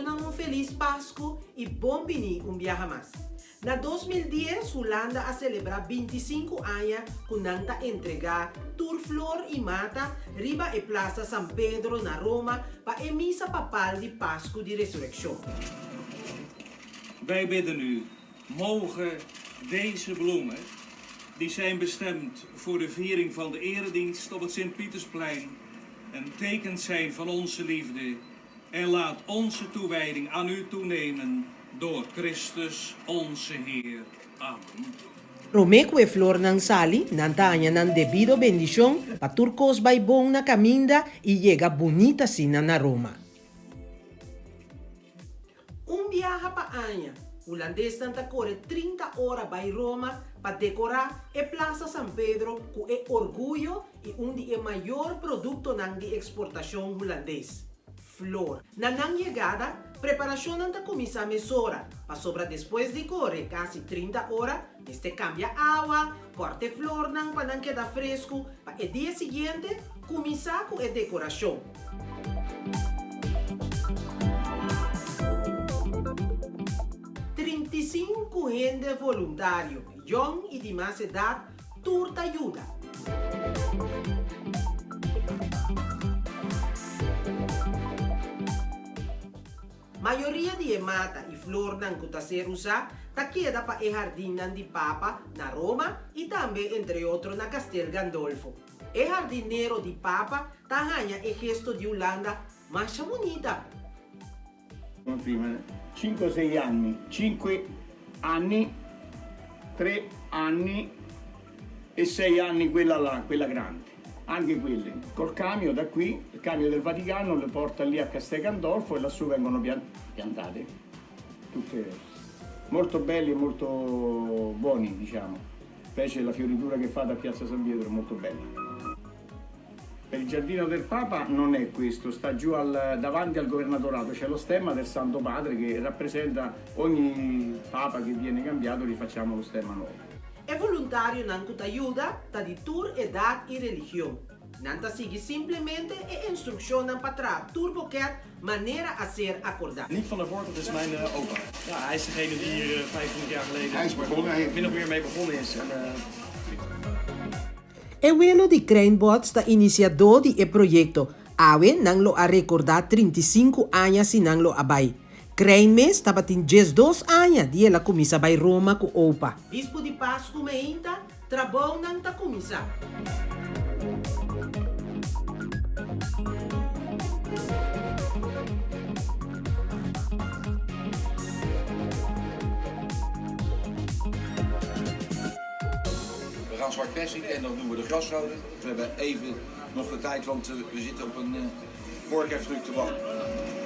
um feliz Páscoa e bom bini viaje mais. Na 2010, Holanda a celebrar 25 anos com nanta entregar Tour Flor e Mata riba e Plaza San Pedro na Roma para a missa papal de Páscoa de Resurrectie. Wij bidden u, mogen deze bloemen, die zijn bestemd voor de viering van de eredienst op het Sint-Pietersplein, een teken zijn van onze liefde en laat onze toewijding aan u toenemen door Christus onze Heer. Amen. Romeco e flor nang sali, nantanya nang debido bendición, pa turcos bay bong na caminda y llega bonita sina na Roma. Viaja pa Anya, holandês tanta corre 30 horas by Roma para decorar e Plaza San Pedro com é orgulho e onde é maior produto nang de exportação holandês. Flor. Na nang chegada, preparação nanta começa a mesora, para sobra depois de correr quase 30 horas, este cambia água, corte flor nang para nang queda fresco, para o dia seguinte começar com a decoração. Cinco gente voluntário, young e de mais idade, turta ajuda. Maioria de mata e flor não que ser usada, tá queda para o jardim de Papa na Roma e também entre outros na Castel Gandolfo. O jardineiro de Papa tá ganha o gesto de Holanda mais bonita. Prima 5-6 anni, 5 anni, 3 anni e 6 anni quella là, quella grande. Anche quelle, col camion da qui, il camion del Vaticano le porta lì a Castel Gandolfo e lassù vengono piantate. Tutte molto belli e molto buoni, diciamo. Specie la fioritura che fate a Piazza San Pietro è molto bella. Per il giardino del Papa non è questo, sta giù davanti al governatorato, c'è lo stemma del Santo Padre che rappresenta ogni Papa che viene cambiato, gli facciamo lo stemma nuovo. È volontario non aiuta da di tour, età e religione. Nanta sigue simplemente e instructionen para turbocat maniera a ser acordada. Nick van der Voort, dat is mijn opa. Ja, hij is degene die hier 500 jaar geleden min of meer mee begonnen is. E bueno di Crainbots da iniciador di progetto. Awe nang lo a recordar 35 anos si nang lo abay. Crainmes tapatin 12 anos di la comisa by Roma ku opa. Bispo di Pasco meinta, trabaho nang ta comisa. We gaan zwart perzik en dan doen we de grasrode. We hebben even nog de tijd, want we zitten op een voorkefdruk te wachten.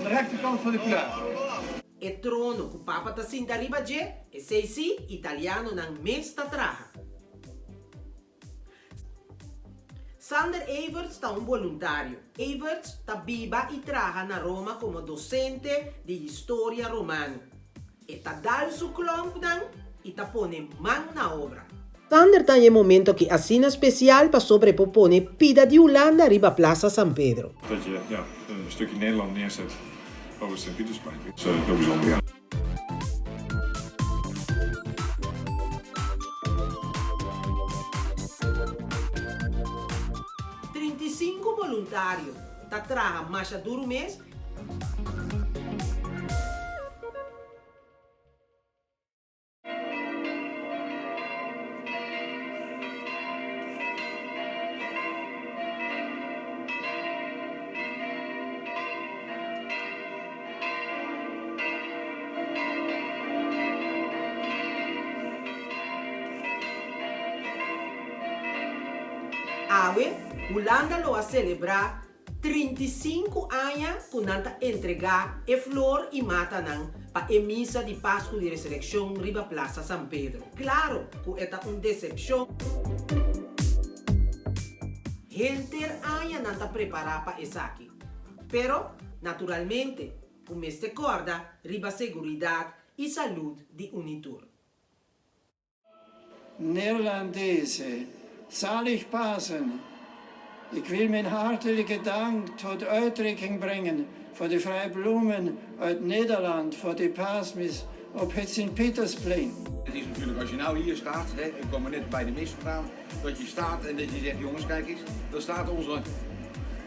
De rechterkant van de kleur. E trono ku papa ta sinta ribaje e sei si italiano nang mesta traha. Sander Everts sta un volontario. Everts sta viva e traha na Roma come docente di storia romana. E ta dal su klomp nang e ta pone man na obra. Sander ta je momento che assina speciaal pa sobrepopone pida di Holanda riba Plaza San Pedro. Dat je een stukje Nederland neerzet over het Sint-Pietersplein. Dat is heel bijzonder, ja. Voluntário, ta traha masha duro mês. Awe, Holanda lo a celebrar 35 anos com nanta entregar e flor e mata nang pa e missa di Pascua di Resurrección riba Plaza San Pedro. Claro, que eta un decepción. Helter anos nanta preparar pa esaki. Pero, naturalmente, com este corda riba seguridad e salud di Unitur. Nederlandese, zalig Pasen. Ik wil mijn hartelijke dank tot uitdrukking brengen voor de vrije bloemen uit Nederland, voor de paasmis op het Sint-Pietersplein. Het is natuurlijk als je nou hier staat, hè, ik kom er net bij de mis vandaan, dat je staat en dat je zegt, jongens kijk eens, daar staat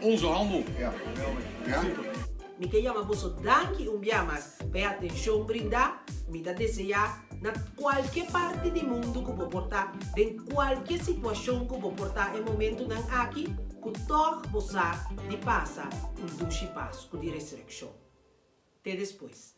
onze handel. Ja, geweldig. Ja? Super. Mi que llama boso danki umbiamas pe atención brinda, mi da desejar na qualquer parte do mundo que vou portar, em qualquer situação que vou portar em momento nan aqui, que toch bosa de passa, dushi passo, de resurrecção. Até depois.